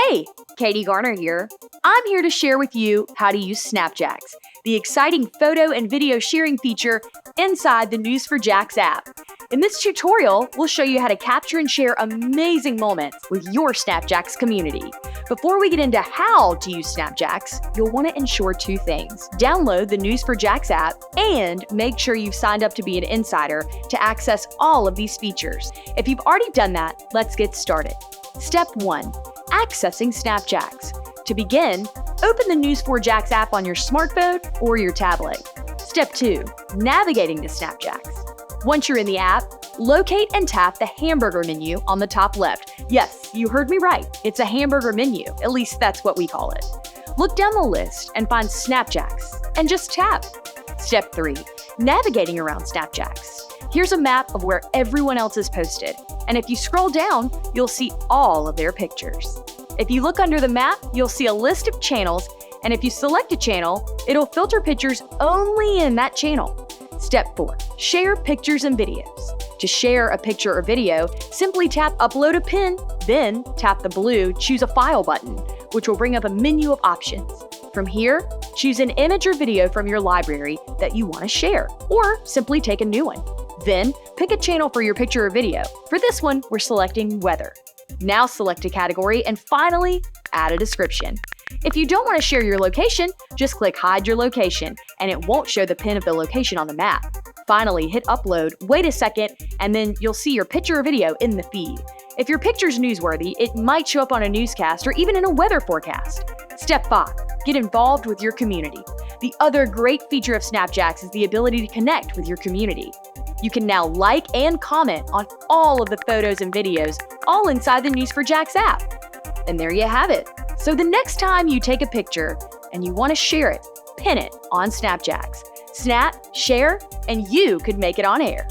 Hey, Katie Garner here. I'm here to share with you how to use SnapJAX, the exciting photo and video sharing feature inside the News4JAX app. In this tutorial, we'll show you how to capture and share amazing moments with your SnapJAX community. Before we get into how to use SnapJAX, you'll want to ensure two things. Download the News4JAX app and make sure you've signed up to be an insider to access all of these features. If you've already done that, let's get started. Step 1. Accessing SnapJAX. To begin, open the News4JAX app on your smartphone or your tablet. Step 2. Navigating to SnapJAX. Once you're in the app, locate and tap the hamburger menu on the top left. Yes, you heard me right. It's a hamburger menu. At least that's what we call it. Look down the list and find SnapJAX and just tap. Step 3. Navigating around SnapJAX. Here's a map of where everyone else is posted. And if you scroll down, you'll see all of their pictures. If you look under the map, you'll see a list of channels, and if you select a channel, it'll filter pictures only in that channel. Step 4. Share pictures and videos. To share a picture or video, simply tap Upload a Pin, then tap the blue Choose a File button, which will bring up a menu of options. From here, choose an image or video from your library that you want to share, or simply take a new one. Then, pick a channel for your picture or video. For this one, we're selecting weather. Now select a category and finally, add a description. If you don't want to share your location, just click Hide Your Location and it won't show the pin of the location on the map. Finally, hit Upload, wait a second, and then you'll see your picture or video in the feed. If your picture's newsworthy, it might show up on a newscast or even in a weather forecast. Step 5. Get involved with your community. The other great feature of SnapJAX is the ability to connect with your community. You can now like and comment on all of the photos and videos, all inside the News4JAX app. And there you have it. So the next time you take a picture and you want to share it, pin it on SnapJAX. Snap, share, and you could make it on air.